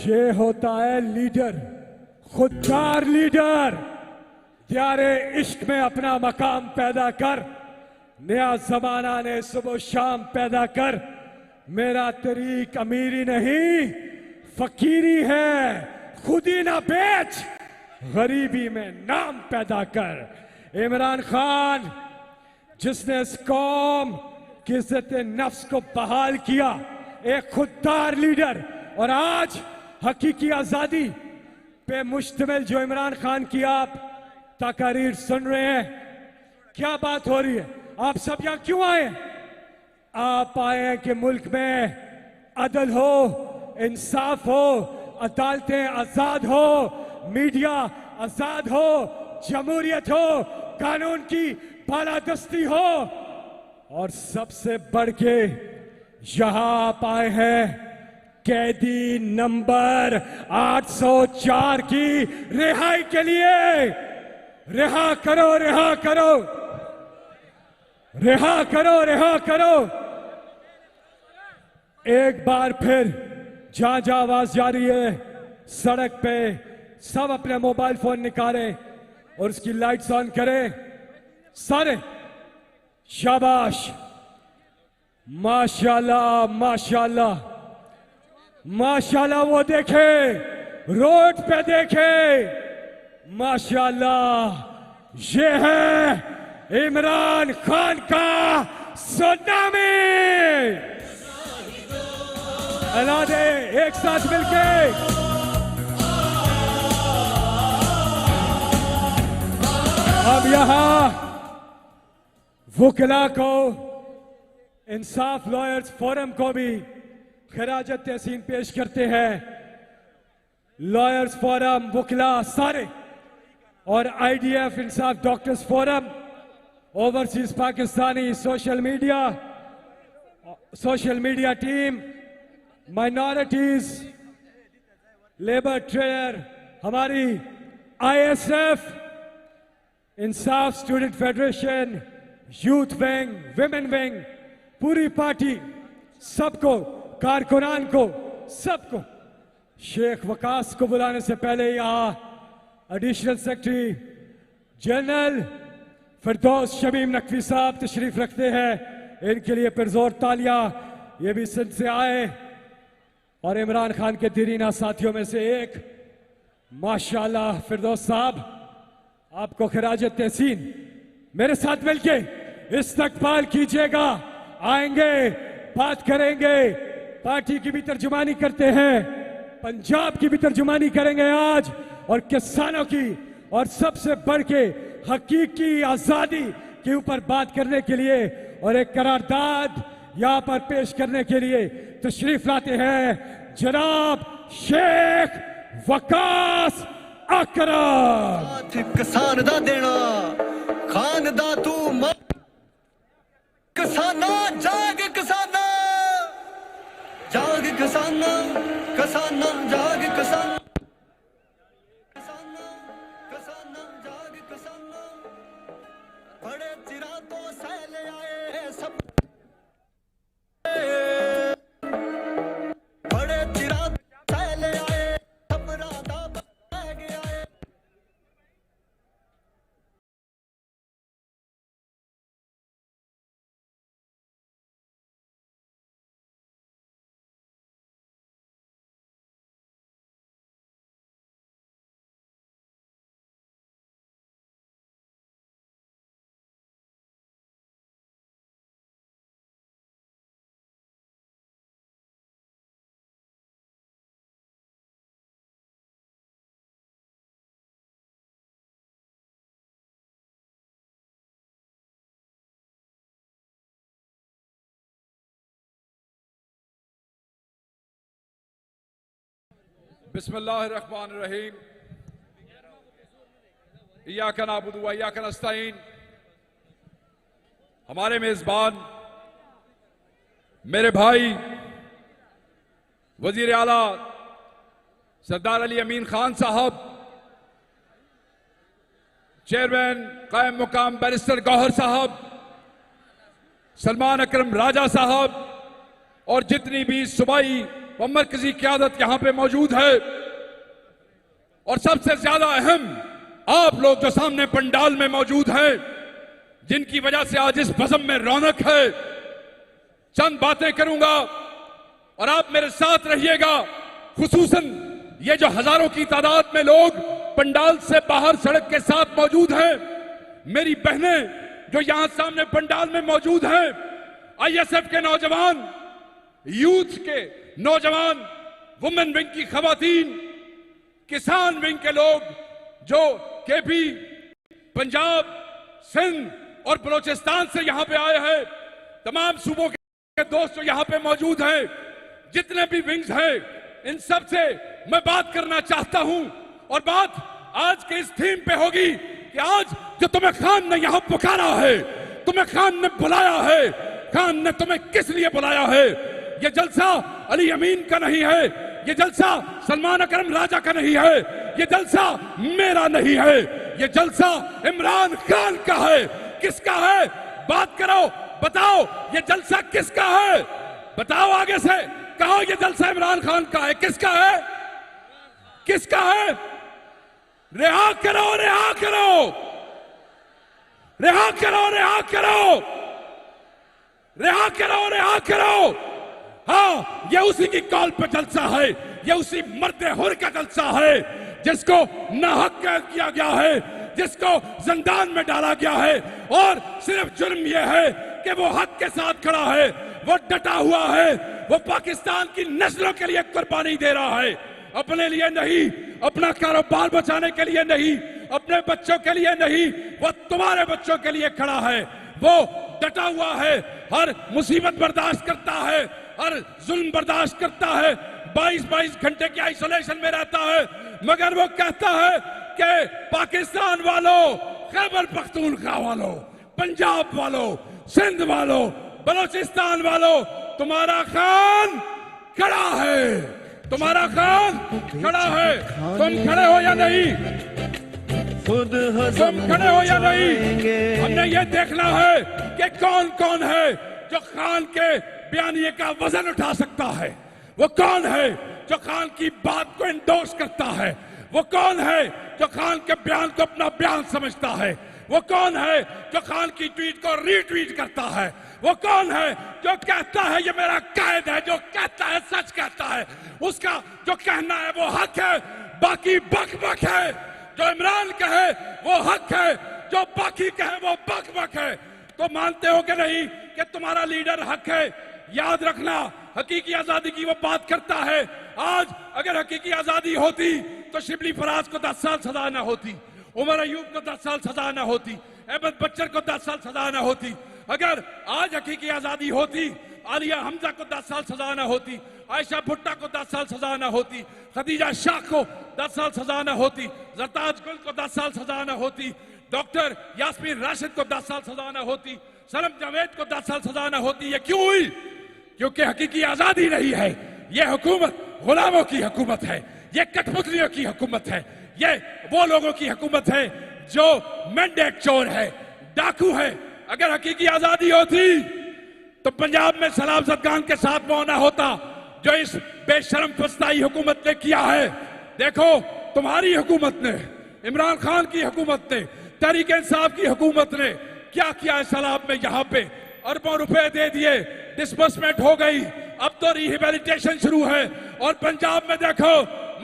ये होता है लीडर, खुददार लीडर। प्यारे इश्क में अपना मकाम पैदा कर, नया जमाना ने सुबह शाम पैदा कर। मेरा तरीक अमीरी नहीं फकीरी है, खुद ही ना बेच, गरीबी में नाम पैदा कर। इमरान खान जिसने इस कौम की इज्जत नफ्स को बहाल किया, एक खुददार लीडर। और आज हकीकी आजादी पे मुश्तमिल जो इमरान खान की आप तकारीर सुन रहे हैं, क्या बात हो रही है? आप सब यहां क्यों आए? आप आए हैं कि मुल्क में अदल हो, इंसाफ हो, अदालतें आजाद हो, मीडिया आजाद हो, जमहूरियत हो, कानून की बालादस्ती हो। और सबसे बढ़ के यहां आप आए हैं कैदी नंबर 804 की रिहाई के लिए। रिहा करो, रिहा करो, रिहा करो, रिहा करो। एक बार फिर जहां जहां आवाज जा रही है सड़क पे, सब अपने मोबाइल फोन निकालें और उसकी लाइट्स ऑन करें सारे। शाबाश, माशाल्लाह माशाल्लाह माशाल्लाह। वो देखे, रोड पे देखे, माशाल्लाह। ये है इमरान खान का सुनामी। अला दे एक साथ मिलके। अब यहां वुकला को, इंसाफ लॉयर्स फोरम को भी खिराजत तहसीन पेश करते हैं। लॉयर्स फोरम, वुकला सारे, और IDF Insaf doctors forum, overseas Pakistani social media team, minorities, labour trader, हमारी ISF, Insaf student federation, youth wing, women wing, पूरी पार्टी, सबको, कारकुनान को, सबको। शेख वकास को बुलाने से पहले यहां एडिशनल सेक्रेटरी जनरल फिरदौस शमीम नकवी साहब तशरीफ रखते हैं। इनके लिए पुरजोर तालियां। ये भी सिंध से आए और इमरान खान के दीरीना साथियों में से एक। माशाल्लाह फिरदौस साहब, आपको खिराजत तहसीन मेरे साथ मिलके इस्तकबाल कीजिएगा। आएंगे, बात करेंगे, पार्टी की भी तर्जुमानी करते हैं, पंजाब की भी तर्जुमानी करेंगे आज, और किसानों की, और सबसे बढ़ के हकीकी आजादी के ऊपर बात करने के लिए और एक करारदाद यहां पर पेश करने के लिए तशरीफ लाते हैं जनाब शेख वकास अकरम। किसान दा देना खान दा तू किसाना जाग, किसाना जाग, किसाना किसाना जाग, किसाना किसाना किसाना जाग, किसाना बड़े चिरा तो सैल आए सब, बड़े चिरा सैल आए सब राधा बह गया है। बिस्मिल्लाहिर्रहमानिर्रहीम। इय्याका नअबुदु व इय्याका नस्तईन। हमारे मेजबान मेरे भाई वजीर आला सरदार अली अमीन खान साहब, चेयरमैन कायम मुकाम बैरिस्टर गौहर साहब, सलमान अकरम राजा साहब, और जितनी भी सूबाई वो मरकजी क़यादत यहां पे मौजूद है। और सबसे ज्यादा अहम, आप लोग जो सामने पंडाल में मौजूद हैं, जिनकी वजह से आज इस बज़म में रौनक है, चंद बातें करूंगा और आप मेरे साथ रहिएगा। खुसूसन ये जो हजारों की तादाद में लोग पंडाल से बाहर सड़क के साथ मौजूद हैं, मेरी बहनें जो यहां सामने पंडाल में मौजूद हैं, आईएसएफ के नौजवान, यूथ के नौजवान, वुमेन विंग की खवातीन, किसान विंग के लोग जो केपी, पंजाब, सिंध और बलोचिस्तान से यहां पे आए हैं, तमाम सूबों के दोस्त जो यहां पे मौजूद हैं, जितने भी विंग्स हैं, इन सब से मैं बात करना चाहता हूं। और बात आज के इस थीम पे होगी कि आज जो तुम्हें खान ने यहां पुकारा है, तुम्हें खान ने बुलाया है, खान ने तुम्हें किस लिए बुलाया है? ये जलसा अली अमीन का नहीं है, ये जलसा सलमान अकरम राजा का नहीं है, ये जलसा मेरा नहीं है, ये जलसा इमरान खान का है। किसका है? बात करो, बताओ, ये जलसा किसका है? बताओ आगे से, कहो ये जलसा इमरान खान का है। किसका है? किसका है? रिहा करो, रिहा करो, रिहा करो, रिहा करो, रिहा करो, रिहा करो। हाँ, ये उसी की कॉल पे जलसा है, ये उसी मर्द हुर का जलसा है जिसको नाहक कैद किया गया है, जिसको जिंदान में डाला गया है। और सिर्फ जुर्म यह है कि वो हक के साथ खड़ा है, वो डटा हुआ है, वो पाकिस्तान की नस्लों के लिए कुर्बानी दे रहा है, अपने लिए नहीं, अपना कारोबार बचाने के लिए नहीं, अपने बच्चों के लिए नहीं, वो तुम्हारे बच्चों के लिए खड़ा है। वो डटा हुआ है, हर मुसीबत बर्दाश्त करता है, हर जुल्म बर्दाश्त करता है, 22-22 घंटे की आइसोलेशन में रहता है, मगर वो कहता है कि पाकिस्तान वालों, खैबर पख्तूनख्वा वालों, पंजाब वालों, सिंध वालों, बलोचिस्तान वालों, तुम्हारा खान खड़ा है, तुम्हारा खान खड़ा है। तुम खड़े हो या नहीं? तुम खड़े हो या नहीं? हमने ये देखना है कि कौन कौन है जो खान के बयानिए का वजन उठा सकता है, वो कौन है जो खान की बात को इंडोर्स करता है, वो कौन है जो खान के बयान को अपना बयान समझता है, वो कौन है जो खान की ट्वीट को रीट्वीट करता है, वो कौन है जो कहता है ये मेरा कायद है, जो कहता है सच कहता है, उसका जो कहना है वो हक है, बाकी बक बक है। जो इमरान कहे वो हक है, जो बाकी कहे वो बक बक है। तो मानते हो कि नहीं कि तुम्हारा लीडर हक है? याद रखना, हकीकी आजादी की वो बात करता है। आज अगर हकीकी आजादी होती तो शिबली फराज को 10 साल सजा ना होती, उमर अयूब को 10 साल सजा ना होती, अहमद बच्चर को 10 साल सजा ना होती। अगर आज हकीकी आजादी होती, आलिया हमजा को 10 साल सजा ना होती, आयशा भुट्टा को 10 साल सजा ना होती, खदीजा शाह को 10 साल सजा ना होती, जरताज गुल को 10 साल सजा ना होती, डॉक्टर यास्मीन राशिद को 10 साल सजा ना होती, सनम जावेद को 10 साल सजा ना होती। ये क्यों हुई? क्योंकि हकीकी आजादी नहीं है। ये हुकूमत गुलामों की हुकूमत है, ये कठपुतलियों की हुकूमत है, ये वो लोगों की हुकूमत है जो मैंडेट चोर है, डाकू है। अगर हकीकी आजादी होती तो पंजाब में सलाम सदगान के साथ वो होना होता जो इस बेशरम फस्ताई हुकूमत ने किया है। देखो, तुम्हारी हुकूमत ने, इमरान खान की हुकूमत ने, तहरीक इंसाफ की हुकूमत ने क्या किया है? सैलाब में यहाँ पे अरबों रुपए दे दिए, डिस्बर्समेंट हो गई, अब तो रिहेबिलिटेशन शुरू है। और पंजाब में देखो,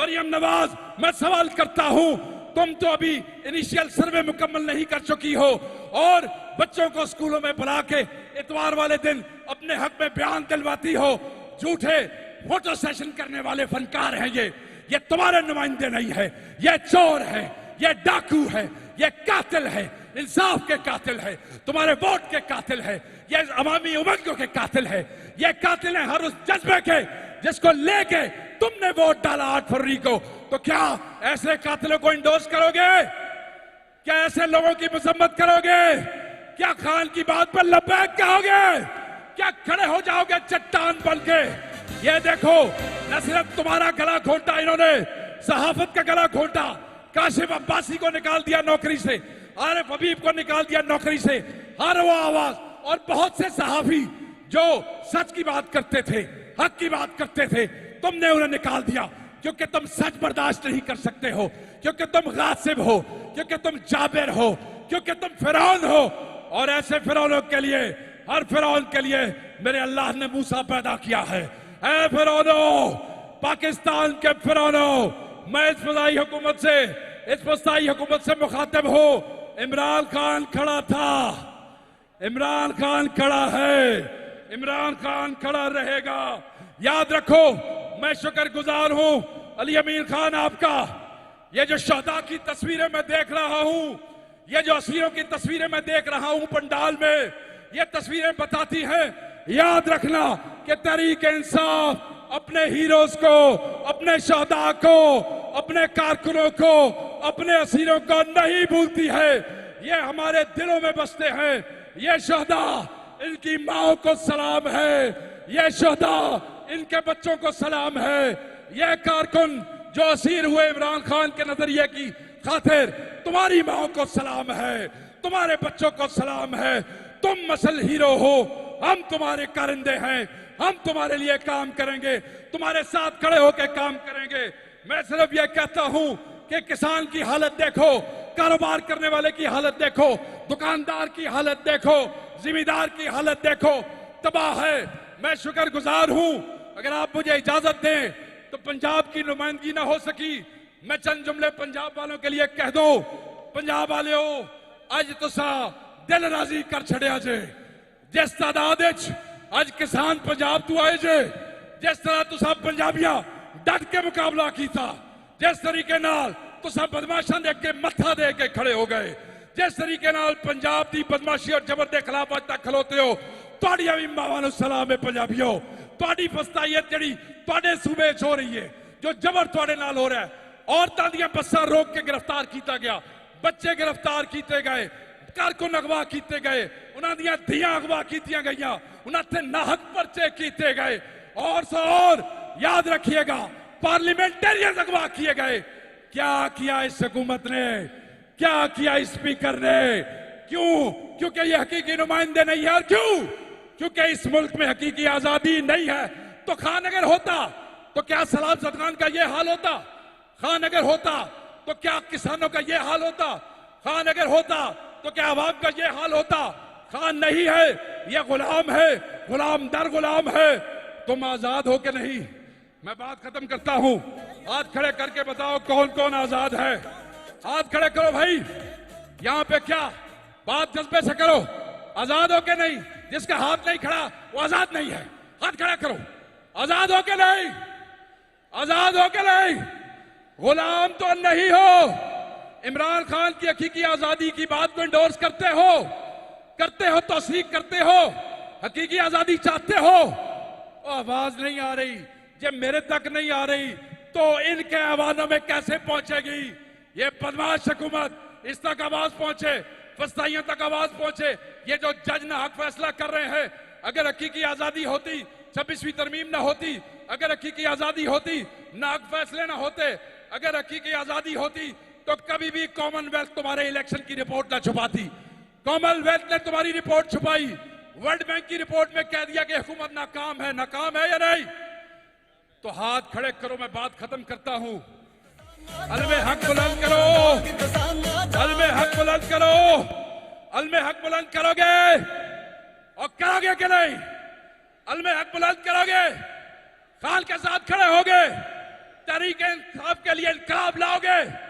मरियम नवाज, मैं सवाल करता हूं, तुम तो अभी इनिशियल सर्वे मुकम्मल नहीं कर चुकी हो और बच्चों को स्कूलों में बुला के इतवार वाले दिन अपने हक में बयान दिलवाती हो। झूठे फोटो सेशन करने वाले फनकार हैं ये तुम्हारे नुमाइंदे नहीं है, ये चोर है, ये डाकू है, ये कातिल है, इंसाफ के कातिल है, तुम्हारे वोट के कातिल है, ये अवामी उमंगों के कातिल है, ये कातिल है हर उस जज्बे के जिसको लेके तुमने वोट डाला 8 फरवरी को। तो क्या ऐसे कातिलों को इंडोर्स करोगे? क्या ऐसे लोगों की मजम्मत करोगे? क्या खान की बात पर लब्बैक कहोगे? क्या खड़े हो जाओगे चट्टान बन के? ये देखो, न सिर्फ तुम्हारा गला घोटा इन्होंने, सहाफत का गला घोटा, काशिफ अब्बासी को निकाल दिया नौकरी से, आरिफ हबीब को निकाल दिया नौकरी से, हर वो आवाज और बहुत से सहाफी जो सच की बात करते थे, हक की बात करते थे, तुमने उन्हें निकाल दिया, क्योंकि तुम सच बर्दाश्त नहीं कर सकते हो, क्योंकि तुम गासिब हो, क्योंकि तुम जाबिर हो, क्योंकि तुम फिरौन हो। और ऐसे फिरौनों के लिए, हर फिरौन के लिए मेरे अल्लाह ने मूसा पैदा किया है। ऐ फिरौनों, पाकिस्तान के फिरौनों, मैं इस फसाई हुकूमत से मुखातिब हूं। इमरान खान खड़ा था, इमरान खान खड़ा है, इमरान खान खड़ा रहेगा। याद रखो, मैं शुक्रगुजार हूं अली अमीर खान आपका। ये जो शहदा की तस्वीरें मैं देख रहा हूं, ये जो असीरों की तस्वीरें मैं देख रहा हूं पंडाल में, ये तस्वीरें बताती हैं, याद रखना कि तहरीक इंसाफ अपने हीरोज को, अपने शहदा को, अपने कारकुनों को, अपने असीरों को नहीं भूलती है। ये हमारे दिलों में बसते हैं। ये शहदा, इनकी माओ को सलाम है। ये शहदा, इनके बच्चों को सलाम है। ये कारकुन जो असीर हुए इमरान खान के नजरिए की खातिर, तुम्हारी माओ को सलाम है, तुम्हारे बच्चों को सलाम है। तुम मसल हीरो हो, हम तुम्हारे कारिंदे हैं, हम तुम्हारे लिए काम करेंगे, तुम्हारे साथ खड़े होकर काम करेंगे। मैं सिर्फ यह कहता हूं कि किसान की हालत देखो, कारोबार करने वाले की हालत देखो, दुकानदार की हालत देखो, जिम्मेदार की हालत देखो, तबाह है। मैं शुक्रगुजार हूं। अगर आप मुझे इजाजत दें तो पंजाब की नुमाइंदगी ना हो सकी, मैं चंद जुमले पंजाब वालों के लिए कह दूं। पंजाब वाले अज तुसा दिल राजी कर छड़िया जे, जिस तादाद अज किसान पंजाब तू आए जे, जिस तरह तुसा पंजाबियां डट के मुकाबला किया, जिस तरीके नाल तुसा बदमाशां दे अगे मत्था दे के खड़े हो गए, जिस तरीके नाल पंजाब की बदमाशी और जबर के खिलाफ अज तक खलोते हो, तुहाडियां भी मावां नूं सलाम है पंजाबियों। तुहाडी फस्तायत जिहड़ी तुहाडे सूबे च हो रही है, जो जबर तुहाडे नाल हो रहा है, औरतां दीयां बस्सां रोक के गिरफ्तार किया गया, बच्चे गिरफ्तार किए गए, कारकुन अगवा किए गए, उन्हां दीयां धीआं अगवा कीतियां गईयां, उन्हां ते नाहक पर्चे किए गए। और सो और याद रखिएगा, पार्लियामेंटेरियन अगवा किए गए। क्या किया इस हुकूमत ने, क्या किया इस स्पीकर ने? क्यों? क्योंकि ये हकीकी नुमाइंदे नहीं है। और क्यों? क्योंकि इस मुल्क में हकीकी आजादी नहीं है। तो खान अगर होता तो क्या सलाम सदगान का ये हाल होता? खान अगर होता तो क्या किसानों का ये हाल होता? खान अगर होता तो क्या अवाम का ये हाल होता? खान नहीं है, ये गुलाम है, गुलाम दर गुलाम है। तुम आजाद हो के नहीं। मैं बात खत्म करता हूं। हाथ खड़े करके बताओ कौन कौन आजाद है? हाथ खड़े करो भाई। यहां पे क्या बात जज्बे से करो। आजाद हो के नहीं। जिसका हाथ नहीं खड़ा वो आजाद नहीं है। हाथ खड़ा करो। आजाद हो के नहीं, आजाद हो के नहीं, गुलाम तो नहीं हो। इमरान खान की हकीकी आजादी की बात को इंडोर्स करते हो, तौसीक करते हो, हकीकी आजादी चाहते हो। आवाज नहीं आ रही। जब मेरे तक नहीं आ रही तो इनके आवाजों में कैसे पहुंचेगी? ये बदमाश हुकूमत, इस तक आवाज पहुंचे, फस्ताइयों तक आवाज पहुंचे। ये जो जज ना हक फैसला कर रहे हैं, अगर हकीकी आजादी होती, 26वीं तरमीम ना होती, अगर हकीकी आजादी होती, ना हक फैसले ना होते, अगर हकीकी आजादी होती तो कभी भी कॉमनवेल्थ तुम्हारे इलेक्शन की रिपोर्ट ना छुपाती। कॉमनवेल्थ ने तुम्हारी रिपोर्ट छुपाई। वर्ल्ड बैंक की रिपोर्ट में कह दिया कि हुकूमत नाकाम है। नाकाम है या नहीं? तो हाथ खड़े करो। मैं बात खत्म करता हूं। अलमे हक बुलंद करो, अलमे हक बुलंद करो, अलमे हक बुलंद करोगे और करोगे कि नहीं? अलमे हक बुलंद करोगे, खान के साथ खड़े होगे, तहरीक इंसाफ के लिए इनकलाब लाओगे,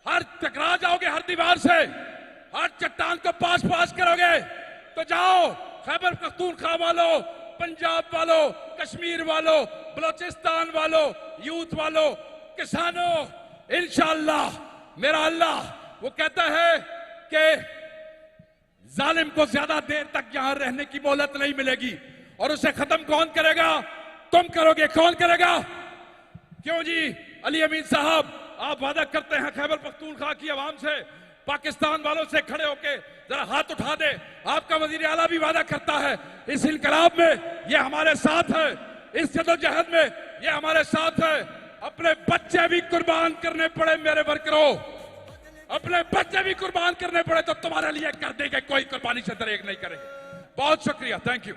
हर टकरा जाओगे हर दीवार से, हर चट्टान को पास पास करोगे। तो जाओ खैबर पख्तूनख्वा वालों, पंजाब वालों, कश्मीर वालों, बलोचिस्तान वालों, यूथ वालों, किसानों, इंशाअल्लाह मेरा अल्लाह वो कहता है कि जालिम को ज्यादा देर तक यहां रहने की मोहलत नहीं मिलेगी। और उसे खत्म कौन करेगा? तुम करोगे। कौन करेगा? क्यों जी अली अमीन साहब, आप वादा करते हैं खैबर पख्तूनख्वा की आवाम से, पाकिस्तान वालों से खड़े होके जरा हाथ उठा दे। आपका वजीर आला भी वादा करता है इस इनकलाब में ये हमारे साथ है, इस जदोजहद में ये हमारे साथ है। अपने बच्चे भी कुर्बान करने पड़े मेरे वर्करों, अपने बच्चे भी कुर्बान करने पड़े तो तुम्हारे लिए कर देंगे। कोई कुर्बानी से दरेक नहीं करेंगे। बहुत शुक्रिया, थैंक यू।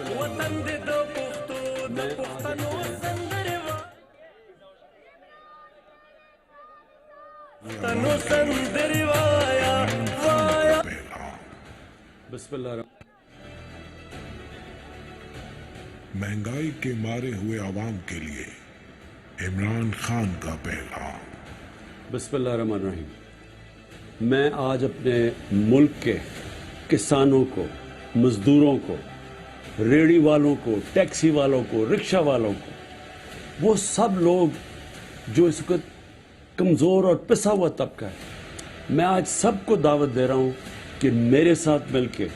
वतन दे दो पुख्तो द पुख्तनो संदरवा तनो संदरवाया वाया बिस्मिल्लाह। महंगाई के मारे हुए आवाम के लिए इमरान खान का पैगाम। बिस्मिल्लाहिर्रहमानिर्रहीम। मैं आज अपने मुल्क के किसानों को, मजदूरों को, रेड़ी वालों को, टैक्सी वालों को, रिक्शा वालों को, वो सब लोग जो इस वक्त कमज़ोर और पिसा हुआ तबका है, मैं आज सबको दावत दे रहा हूं कि मेरे साथ मिलके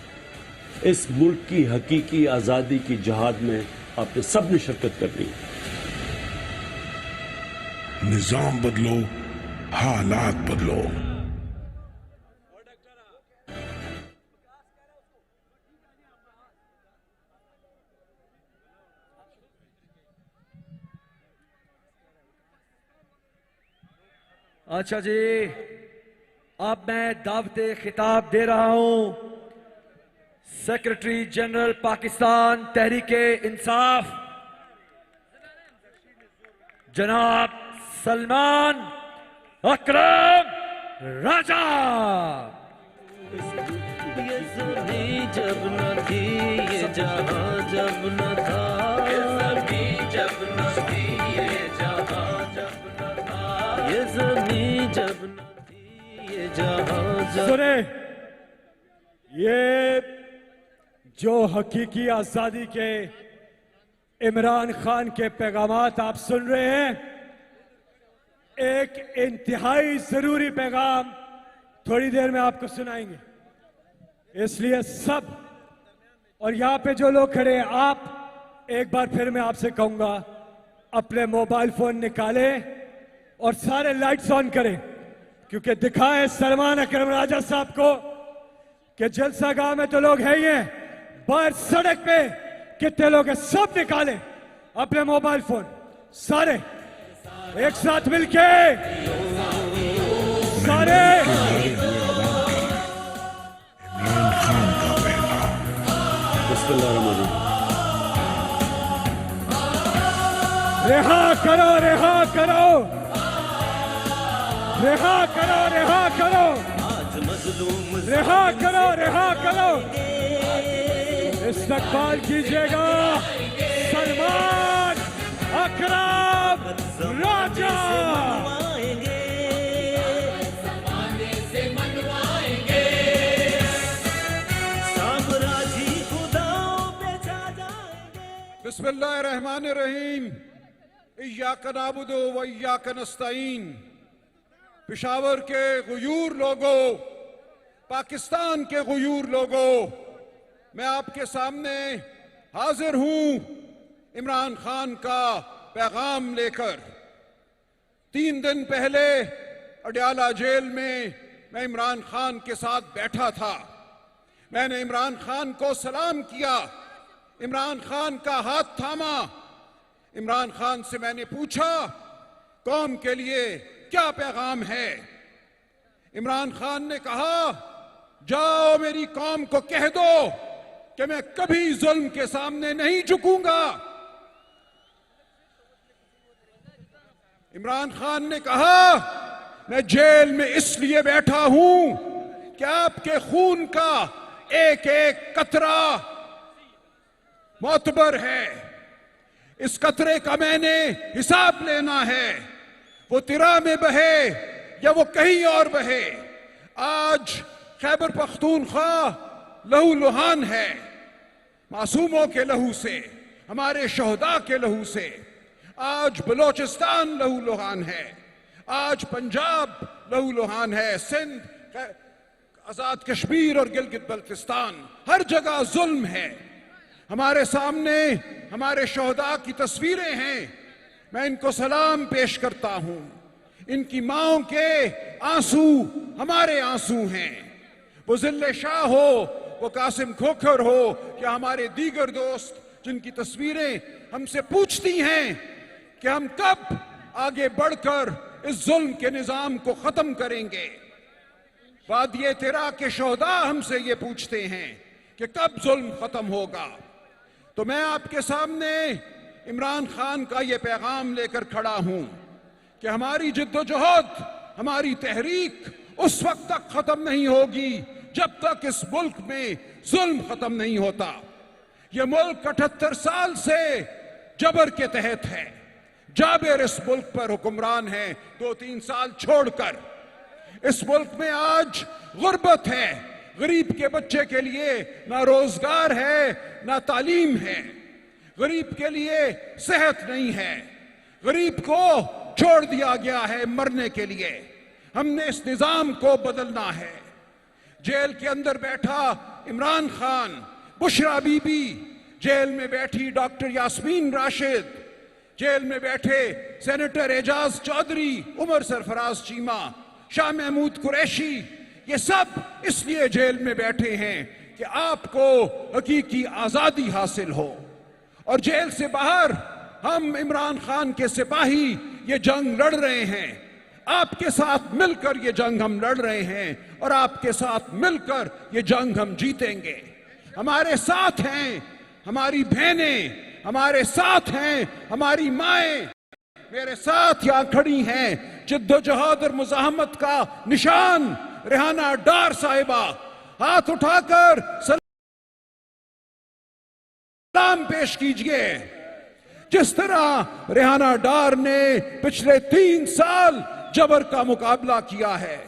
इस मुल्क की हकीकी आज़ादी की जहाद में आपने सब ने शिरकत करनी है। निजाम बदलो, हालात बदलो। अच्छा जी, अब मैं दावते खिताब दे रहा हूं सेक्रेटरी जनरल पाकिस्तान तहरीके इंसाफ जनाब सलमान अकरम राजा। ये ज़मी जब न थी, ये जहां जब न था, ये ज़मी जब न थी, ये जहां जब न था, ये ज़मी जब न थी, ये जहां जब। सुने, ये जो हकीकी आजादी के इमरान खान के पैगामात आप सुन रहे हैं, एक इंतहाई जरूरी पैगाम थोड़ी देर में आपको सुनाएंगे। इसलिए सब, और यहां पे जो लोग खड़े हैं, आप एक बार फिर मैं आपसे कहूंगा, अपने मोबाइल फोन निकालें और सारे लाइट्स ऑन करें, क्योंकि दिखाएं सलमान अकरम राजा साहब को कि जलसा गांव में तो लोग हैं ही हैं, बाहर सड़क पे कितने लोग हैं, सब निकालें अपने मोबाइल फोन, सारे एक साथ मिलके, सारे। इमरान खान का पैगाम। बिस्मिल्लाहिर्रहमानिर्रहीम। रिहा करो, रिहा करो, रिहा करो, रिहा करो, रिहा करो, रिहा करो। इस्तकबाल कीजिएगा सलमान अकरम राजा। बिस्मिल्लाहिर्रहमानिर्रहीम। इय्याका नअबुदु व इय्याका नस्तईन। पेशावर के गुयूर लोगों, पाकिस्तान के गुयूर लोगों, मैं आपके सामने हाजिर हूं इमरान खान का पैगाम लेकर। 3 दिन पहले अडयाला जेल में मैं इमरान खान के साथ बैठा था। मैंने इमरान खान को सलाम किया, इमरान खान का हाथ थामा। इमरान खान से मैंने पूछा, कौम के लिए क्या पैगाम है? इमरान खान ने कहा, जाओ मेरी कौम को कह दो कि मैं कभी जुल्म के सामने नहीं झुकूंगा। इमरान खान ने कहा, मैं जेल में इसलिए बैठा हूं कि आपके खून का एक एक कतरा मोतबर है। इस कतरे का मैंने हिसाब लेना है, वो तिरा में बहे या वो कहीं और बहे। आज खैबर पख्तूनख्वा लहू लुहान है, मासूमों के लहू से, हमारे शहदा के लहू से। आज बलोचिस्तान लहूलुहान है, आज पंजाब लहूलुहान है, सिंध, आजाद कश्मीर और गिलगित बल्तिस्तान, हर जगह जुल्म है। हमारे सामने हमारे शोहदा की तस्वीरें हैं, मैं इनको सलाम पेश करता हूं। इनकी माओं के आंसू हमारे आंसू हैं। वो जिल्ले शाह हो, वो कासिम खोखर हो या हमारे दीगर दोस्त जिनकी तस्वीरें हमसे पूछती हैं कि हम कब आगे बढ़कर इस जुल्म के निजाम को खत्म करेंगे। वादिये तिरा के शोहदा हमसे ये पूछते हैं कि कब जुल्म खत्म होगा। तो मैं आपके सामने इमरान खान का ये पैगाम लेकर खड़ा हूं कि हमारी जिद्दोजहद, हमारी तहरीक उस वक्त तक खत्म नहीं होगी जब तक इस मुल्क में जुल्म खत्म नहीं होता। यह मुल्क 78 साल से जबर के तहत है। जाबिर इस मुल्क पर हुक्मरान है 2-3 साल छोड़कर। इस मुल्क में आज गुर्बत है, गरीब के बच्चे के लिए ना रोजगार है ना तालीम है, गरीब के लिए सेहत नहीं है, गरीब को छोड़ दिया गया है मरने के लिए। हमने इस निजाम को बदलना है। जेल के अंदर बैठा इमरान खान, बुशरा बीबी, जेल में बैठी डॉक्टर यास्मीन राशिद, जेल में बैठे सेनेटर एजाज चौधरी, उमर सरफराज चीमा, शाह महमूद कुरैशी, ये सब इसलिए जेल में बैठे हैं कि आपको हकीकी आजादी हासिल हो। और जेल से बाहर हम इमरान खान के सिपाही ये जंग लड़ रहे हैं। आपके साथ मिलकर ये जंग हम लड़ रहे हैं और आपके साथ मिलकर ये जंग हम जीतेंगे। हमारे साथ हैं हमारी बहनें, हमारे साथ हैं हमारी माएं, मेरे साथ यहां खड़ी हैं जिद्दोजहद और मुजाहमत का निशान रेहाना डार साहिबा। हाथ उठाकर सलाम पेश कीजिए। जिस तरह रेहाना डार ने पिछले 3 साल जबर का मुकाबला किया है,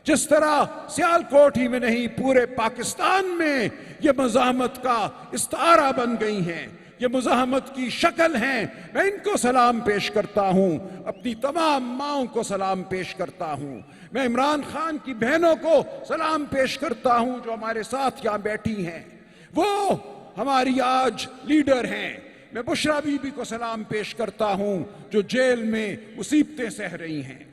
जिस तरह सियालकोट ही में नहीं पूरे पाकिस्तान में ये मुजाहमत का इस्तारा बन गई हैं, ये मुजाहमत की शक्ल हैं, मैं इनको सलाम पेश करता हूं, अपनी तमाम माओं को सलाम पेश करता हूं। मैं इमरान खान की बहनों को सलाम पेश करता हूं जो हमारे साथ यहां बैठी हैं, वो हमारी आज लीडर हैं। मैं बुशरा बीबी को सलाम पेश करता हूं जो जेल में मुसीबतें सह रही हैं।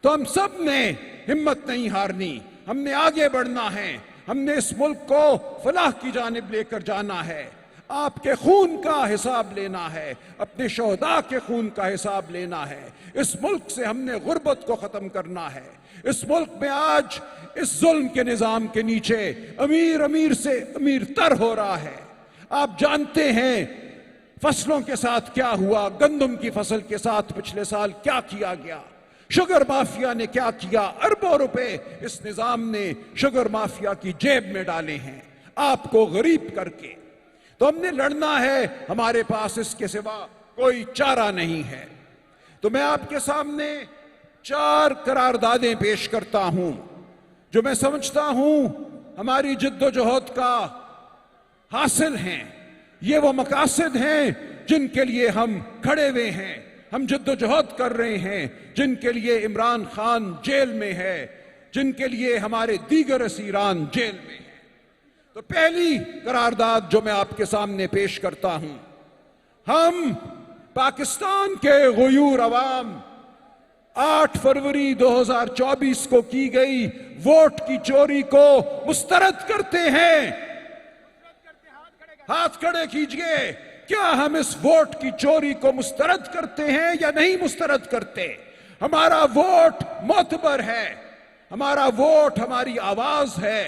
तो हम सब ने हिम्मत नहीं हारनी, हमने आगे बढ़ना है, हमने इस मुल्क को फलाह की जानिब लेकर जाना है। आपके खून का हिसाब लेना है, अपने शोहदा के खून का हिसाब लेना है। इस मुल्क से हमने गुर्बत को खत्म करना है। इस मुल्क में आज इस जुल्म के निजाम के नीचे अमीर अमीर से अमीर तर हो रहा है। आप जानते हैं फसलों के साथ क्या हुआ, गंदम की फसल के साथ पिछले साल क्या किया गया, शुगर माफिया ने क्या किया, अरबों रुपए इस निजाम ने शुगर माफिया की जेब में डाले हैं आपको गरीब करके। तो हमने लड़ना है, हमारे पास इसके सिवा कोई चारा नहीं है। तो मैं आपके सामने 4 करारदादें पेश करता हूं जो मैं समझता हूं हमारी जिद्दोजहद का हासिल हैं। ये वो मकासद हैं जिनके लिए हम खड़े हुए हैं, हम जिद्दोजहद कर रहे हैं, जिनके लिए इमरान खान जेल में है, जिनके लिए हमारे दीगर असीरान जेल में हैं। तो पहली करारदाद जो मैं आपके सामने पेश करता हूं, हम पाकिस्तान के गयूर अवाम 8 फरवरी 2024 को की गई वोट की चोरी को मुस्तरद करते हैं। हाथ खड़े कीजिए। क्या हम इस वोट की चोरी को मुस्तरद करते हैं या नहीं मुस्तरद करते? हमारा वोट मोतबर है, हमारा वोट हमारी आवाज है,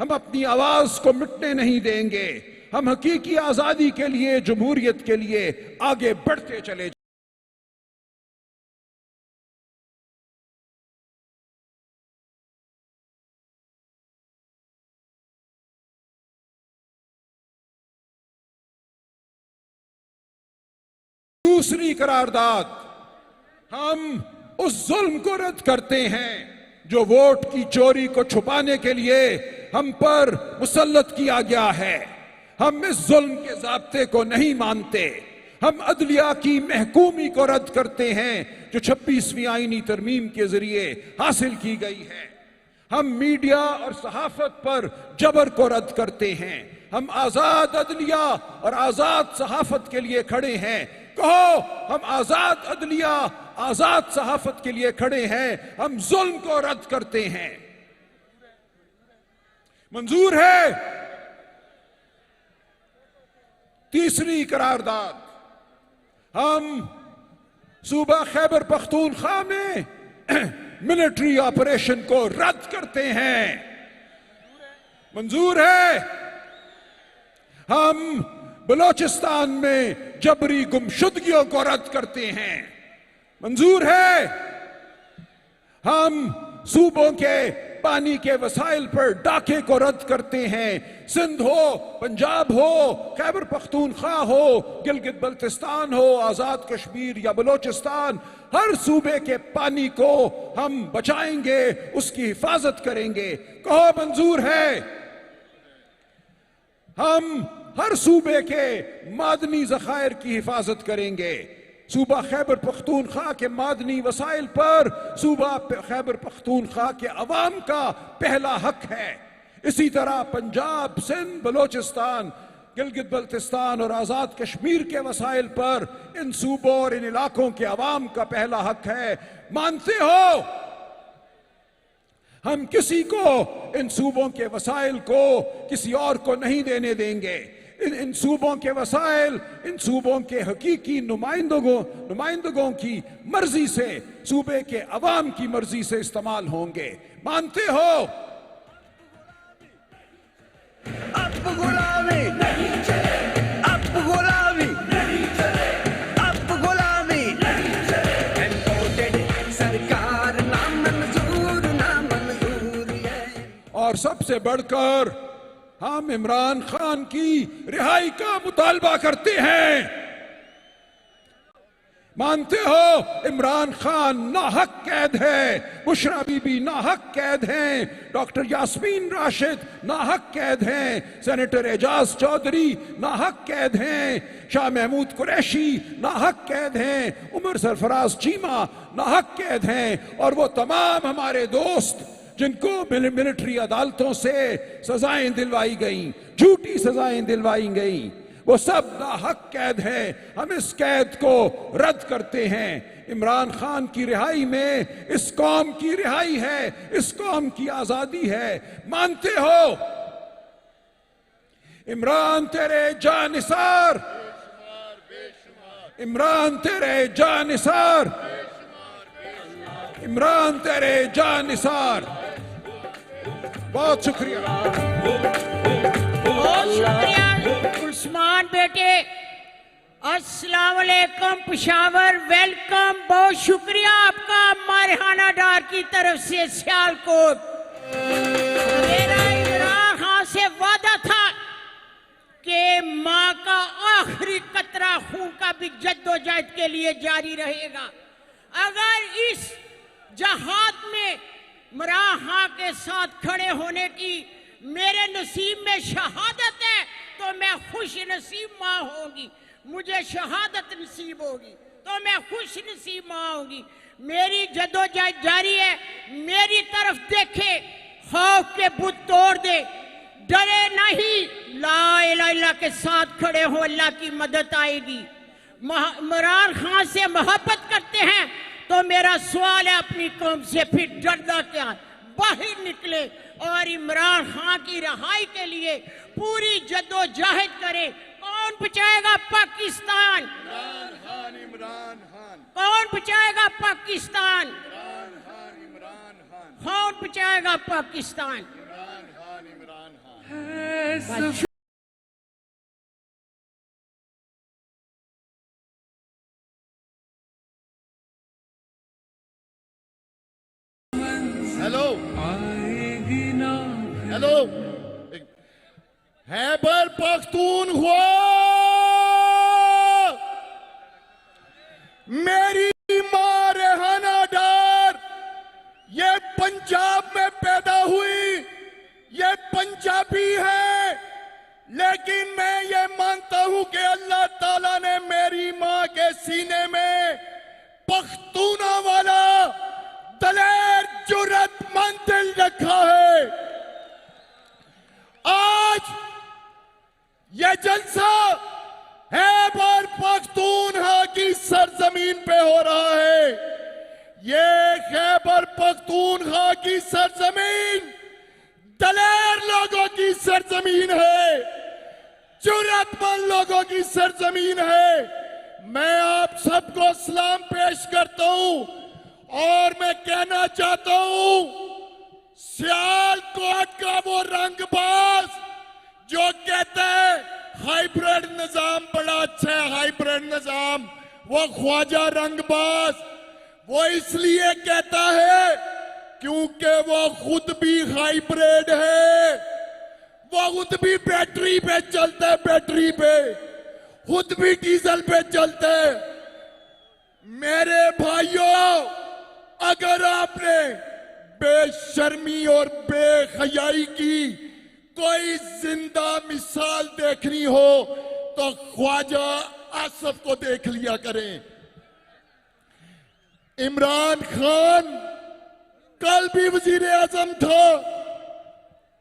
हम अपनी आवाज को मिटने नहीं देंगे। हम हकीकी आजादी के लिए, जमहूरियत के लिए आगे बढ़ते चले। दूसरी करारदाद, हम उस जुल्म को रद्द करते हैं जो वोट की चोरी को छुपाने के लिए हम पर मुसल्लत किया गया है। हम इस जुल्म के ज़ाब्ते को नहीं मानते, हम अदलिया की महकूमी को रद्द करते हैं जो 26वीं आईनी तरमीम के जरिए हासिल की गई है। हम मीडिया और सहाफत पर जबर को रद्द करते हैं। हम आजाद अदलिया और आजाद सहाफत के लिए खड़े हैं। कहो, हम आजाद अदलिया, आजाद सहाफत के लिए खड़े हैं। हम जुल्म को रद्द करते हैं। मंजूर है तीसरी करारदाद। हम सूबा खैबर पख्तूनख्वा में मिलिट्री ऑपरेशन को रद्द करते हैं। मंजूर है। हम बलोचिस्तान में जबरी गुमशुदगियों को रद्द करते हैं। मंजूर है। हम सूबों के पानी के वसाइल पर डाके को रद्द करते हैं। सिंध हो, पंजाब हो, खैबर पख्तूनख्वा हो, गिलगित बल्तिस्तान हो, आजाद कश्मीर या बलोचिस्तान, हर सूबे के पानी को हम बचाएंगे, उसकी हिफाजत करेंगे। कहो, मंजूर है। हम हर सूबे के मादनी जखायर की हिफाजत करेंगे। सूबा खैबर पख्तूनख्वा के मादनी वसाइल पर सूबा खैबर पख्तूनख्वा के अवाम का पहला हक है। इसी तरह पंजाब, सिंध, बलोचिस्तान, गिलगित बल्तिस्तान और आजाद कश्मीर के वसाइल पर इन सूबों और इन इलाकों के अवाम का पहला हक है। मानते हो? हम किसी को इन सूबों के वसाइल को किसी और को नहीं देने देंगे। इन सूबों के वसाइल इन सूबों के हकीकी नुमाइंदगों की मर्जी से, सूबे के अवाम की मर्जी से इस्तेमाल होंगे। मानते हो? अब गुलामी नहीं चले, अब गुलामी नहीं चले, अब गुलामी नहीं चले। इम्पोर्टेड सरकार ना मंजूर है। और सबसे बढ़कर हम इमरान खान की रिहाई का मुतालबा करते हैं। मानते हो? इमरान खान नाहक कैद है, बुशरा बीबी नाहक कैद हैं, डॉक्टर यास्मीन राशिद नाहक कैद हैं, सेनेटर एजाज चौधरी नाहक कैद हैं, शाह महमूद कुरैशी नाहक कैद हैं, उमर सरफराज चीमा नाहक कैद हैं, और वो तमाम हमारे दोस्त जिनको मिलिट्री अदालतों से सजाएं दिलवाई गईं, झूठी सजाएं दिलवाई गईं, वो सब नाहक कैद हैं। हम इस कैद को रद्द करते हैं। इमरान खान की रिहाई में इस कौम की रिहाई है, इस कौम की आजादी है। मानते हो? इमरान तेरे जानिसार, इमरान तेरे जानिसार, इमरान तेरे जानिसार। बहुत शुक्रिया। बहुत शुक्रिया उस्मान बेटे। अस्सलाम वालेकुम पेशावर, वेलकम। बहुत शुक्रिया आपका मारहाना डार की तरफ से सियालकोट। मेरा इमरान खान से वादा था कि माँ का आखिरी कतरा खून का भी जद्दोजहद के लिए जारी रहेगा। अगर इस जहाद में इमरान खान के साथ खड़े होने की मेरे नसीब में शहादत है तो मैं खुश नसीब माँ होगी। मुझे शहादत नसीब होगी तो मैं खुश नसीब माँ होगी। मेरी जद्दोजहद जारी है। मेरी तरफ देखे, खौफ के बुत तोड़ दे, डरे नहीं, ला इलाहा इल्लल्लाह के साथ खड़े हो, अल्लाह की मदद आएगी। इमरान खान से मोहब्बत करते हैं तो मेरा सवाल है अपनी कौम से फिर डरना क्या, बाहर निकले और इमरान खान की रिहाई के लिए पूरी जद्दोजहद करें। कौन बचाएगा पाकिस्तान? इमरान खान, इमरान खान। कौन बचाएगा पाकिस्तान? इमरान खान, इमरान खान। कौन बचाएगा पाकिस्तान? इमरान खान, इमरान खान। हेलो हेलो, खैबर पख्तूनख्वा मेरी माँ रेहाना डार ये पंजाब में पैदा हुई, ये पंजाबी है, लेकिन मैं ये मानता हूं कि अल्लाह ताला ने मेरी सीने में पख्तूना वाला दलेर जुर्रतमंद दिल रखा है। आज यह जलसा खैबर पख्तूनख्वा की सरजमीन पे हो रहा है। ये खैबर पख्तूनख्वा की सरजमीन दलेर लोगों की सरजमीन है, जुर्रतमंद लोगों की सरजमीन है। मैं आप सबको सलाम पेश करता हूं और मैं कहना चाहता हूं, सियालकोट का वो रंगबाज जो कहता है हाइब्रिड निजाम बड़ा अच्छा है, हाइब्रिड निजाम, वो ख्वाजा रंगबाज वो इसलिए कहता है क्योंकि वो खुद भी हाइब्रिड है। वो खुद भी बैटरी पे चलता है, बैटरी पे, खुद भी डीजल पे चलता है। मेरे भाइयों, अगर आपने बेशर्मी और बेहयाई की कोई जिंदा मिसाल देखनी हो तो ख्वाजा आसफ को देख लिया करें। इमरान खान कल भी वजीर आजम था,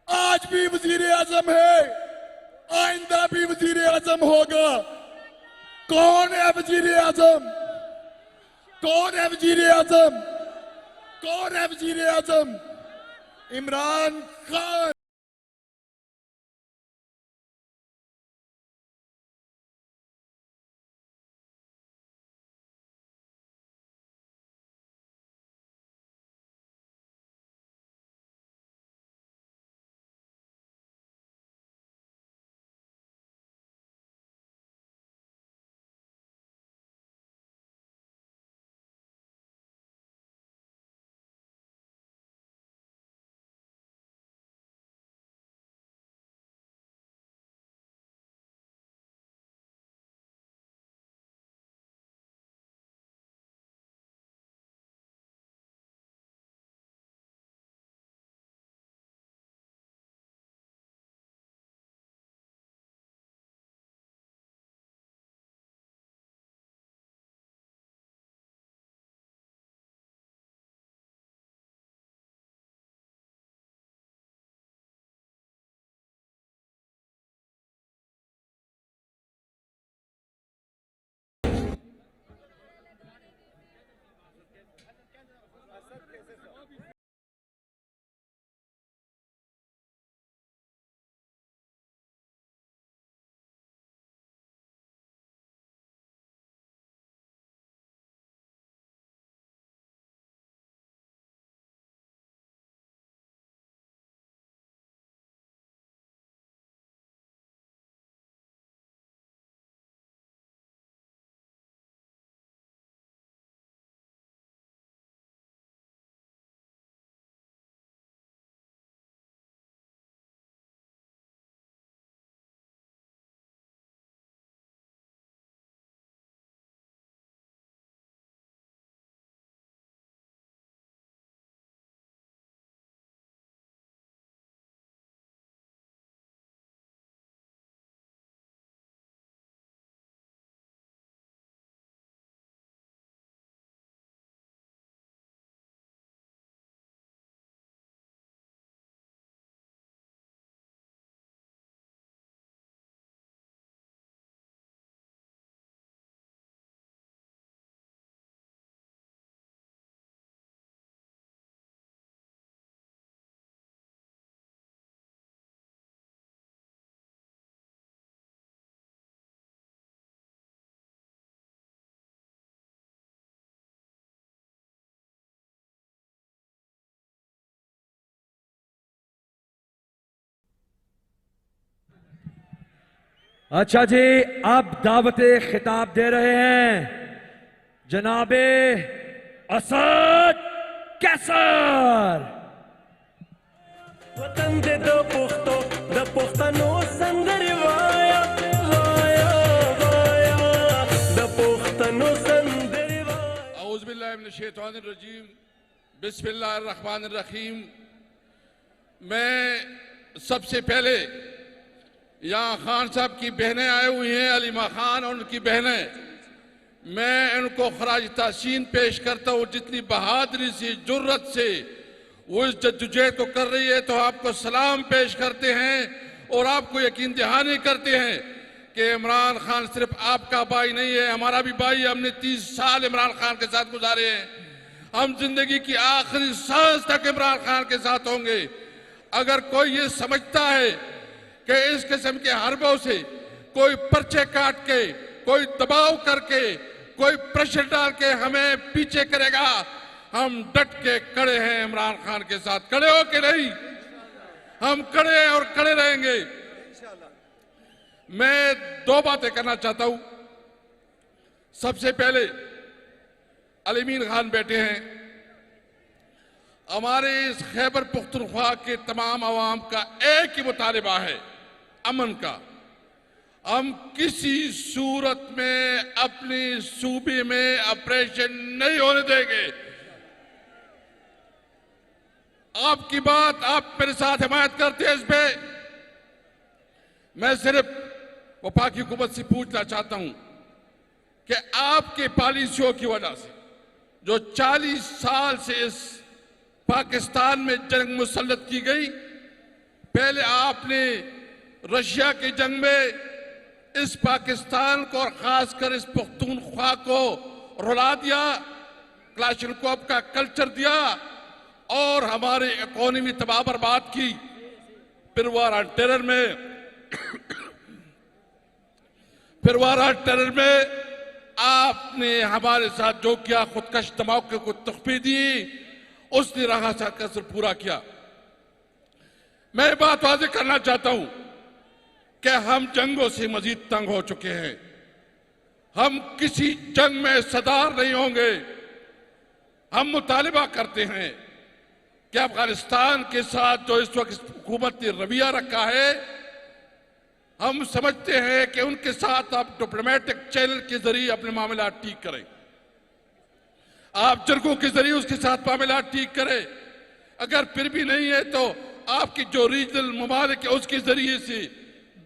आज भी वजीर आजम है, आइंदा भी वजीर आजम होगा। कौन है वजीर आजम? कौन है वजीर आजम? कौन है वजीर आजम? इमरान खान। अच्छा जी, अब दावते खिताब दे रहे हैं जनाबे असद कैसर। वतन दे दो पुख्तो द पुख्तनो संदर वाया वाया वाया द पुख्तनो संदर वाया। औज़ु बिल्लाहि मिनश शैतानिर रजीम, बिस्मिल्लाहिर रहमानिर रहीम। मैं सबसे पहले यहाँ खान साहब की बहनें आए हुई हैं, अलीमा खान और उनकी बहनें, मैं इनको खराज तहसीन पेश करता हूं। जितनी बहादुरी से, जुर्रत से वो इस जद्दोजहद को कर रही है, तो आपको सलाम पेश करते हैं और आपको यकीन दहानी करते हैं कि इमरान खान सिर्फ आपका भाई नहीं है, हमारा भी भाई है। हमने 30 साल इमरान खान के साथ गुजारे हैं। हम जिंदगी की आखिरी सांस तक इमरान खान के साथ होंगे। अगर कोई ये समझता है कि इस किस्म के हरबों से कोई पर्चे काट के, कोई दबाव करके, कोई प्रेशर डाल के हमें पीछे करेगा, हम डट के खड़े हैं इमरान खान के साथ। खड़े हो कि नहीं? हम खड़े हैं और खड़े रहेंगे। मैं दो बातें करना चाहता हूं। सबसे पहले अलीमीन खान बैठे हैं। हमारे इस खैबर पुख्तनख्वा के तमाम अवाम का एक ही मुतालिबा है, अमन का। हम किसी सूरत में अपनी सूबे में ऑपरेशन नहीं होने देंगे। आपकी बात, आप मेरे साथ हिमायत करते हैं इस पे। मैं सिर्फ वफाकी हुकूमत से पूछना चाहता हूं कि आपके पॉलिसियों की वजह से जो 40 साल से इस पाकिस्तान में जंग मुसल्लत की गई, पहले आपने रशिया की जंग में इस पाकिस्तान को और खासकर इस पुख्तूनख्वा को रुला दिया, क्लाशनकोव का कल्चर दिया और हमारी इकोनॉमी तबाह बर्बाद की। फिर वार ऑन टेरर में आपने हमारे साथ जो किया, खुदकश धमाके को तखफी दी, उसने रहा सा कसर पूरा किया। मैं बात वाज़ेह करना चाहता हूं कि हम जंगों से मजीद तंग हो चुके हैं। हम किसी जंग में सदार नहीं होंगे। हम मुतालिबा करते हैं कि अफगानिस्तान के साथ जो इस वक्त हुकूमत ने रवैया रखा है, हम समझते हैं कि उनके साथ आप डिप्लोमेटिक चैनल के जरिए अपने मामला ठीक करें, आप जरगों के जरिए उसके साथ मामला ठीक करें। अगर फिर भी नहीं है तो आपकी जो रीजनल ममालिक है उसके जरिए से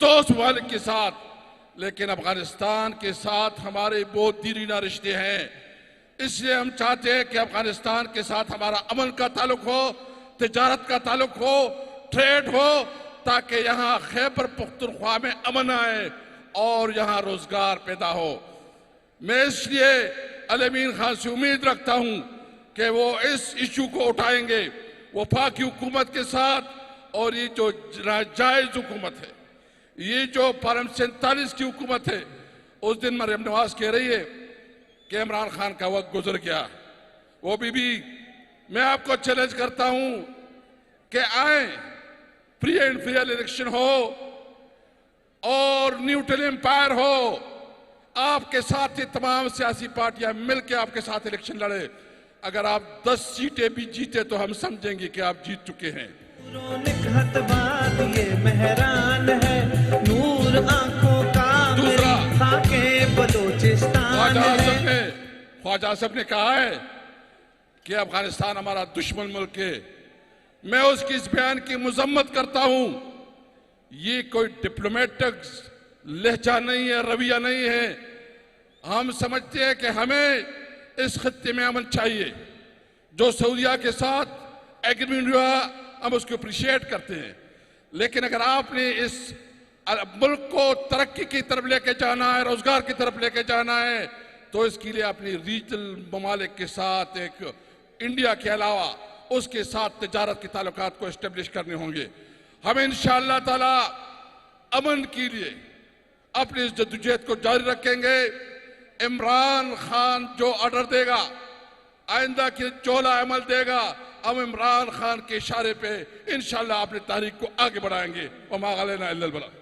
दोस्त ममालिक के साथ। लेकिन अफगानिस्तान के साथ हमारे बहुत दीरीना रिश्ते हैं, इसलिए हम चाहते हैं कि अफगानिस्तान के साथ हमारा अमन का ताल्लुक हो, तिजारत का ताल्लुक हो, ट्रेड हो, ताकि यहाँ खैबर पुख्तनख्वा में अमन आए और यहाँ रोजगार पैदा हो। मैं इसलिए अलीमीन खान से उम्मीद रखता हूं कि वो इस इशू को उठाएंगे वफाकी हुकूमत के साथ। और ये जो जायज हुकूमत है, ये जो पार्लियामेंट 47 की हुकूमत है, उस दिन मरियम नवाज कह रही है कि इमरान खान का वक्त गुजर गया। वो भी मैं आपको चैलेंज करता हूं कि आए, फ्री एंड फेयर इलेक्शन हो और न्यूट्रल एम्पायर हो, आपके साथ ये तमाम सियासी पार्टियां मिलकर आपके साथ इलेक्शन लड़े। अगर आप 10 सीटें भी जीते तो हम समझेंगे कि आप जीत चुके हैं। ये मेहरान है, नूर आंखों का दूसरा, खाके बलूचिस्तान है। ख्वाजा साहब ने कहा है कि अफगानिस्तान हमारा दुश्मन मुल्क है। मैं उसकी इस बयान की मजम्मत करता हूं। ये कोई डिप्लोमेटिक लहजा नहीं है, रवैया नहीं है। हम समझते हैं कि हमें इस खत्ते में अमन चाहिए। जो सऊदिया के साथ एग्रीमेंट हुआ, हम उसको अप्रिशिएट करते हैं। लेकिन अगर आपने इस मुल्क को तरक्की की तरफ लेके जाना है, रोजगार की तरफ लेके जाना है, तो इसके लिए अपनी रीजनल ममालिक के साथ, एक इंडिया के अलावा उसके साथ तिजारत के ताल्लुकात को एस्टेब्लिश करने होंगे। हमें इंशाअल्लाह ताला अमन के लिए अपनी इस जद्दोजहद को जारी रखेंगे। इमरान खान जो ऑर्डर देगा, आइंदा की चोला अमल देगा, हम इमरान खान के इशारे पे इंशाअल्लाह अपनी तारीख को आगे बढ़ाएंगे। वमा अलैना इल्लल बलाग।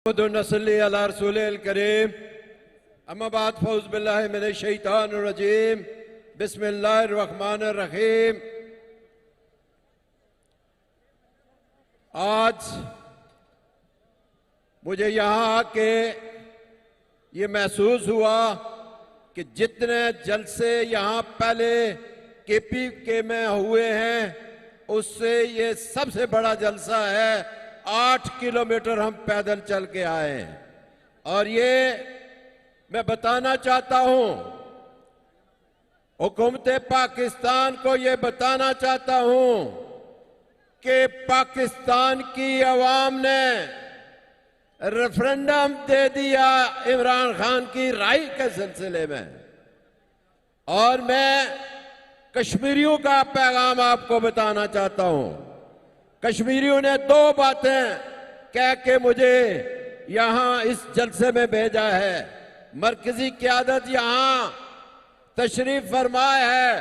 नसल्ली अला रसूलिल करीम अम्मा बाद फौज बिल्लाहि मिनश शैतानिर रजीम बिस्मिल्लाहिर रहमानिर रहीम। आज मुझे यहाँ आके ये महसूस हुआ कि जितने जलसे यहाँ पहले केपी के में हुए हैं उससे ये सबसे बड़ा जलसा है। 8 किलोमीटर हम पैदल चल के आए हैं और ये मैं बताना चाहता हूं, हुकूमत पाकिस्तान को ये बताना चाहता हूं कि पाकिस्तान की आवाम ने रेफरेंडम दे दिया इमरान खान की राय के सिलसिले में। और मैं कश्मीरियों का पैगाम आपको बताना चाहता हूं। कश्मीरियों ने 2 बातें कह के मुझे यहां इस जलसे में भेजा है। मरकजी क़यादत यहां तशरीफ फरमाए है,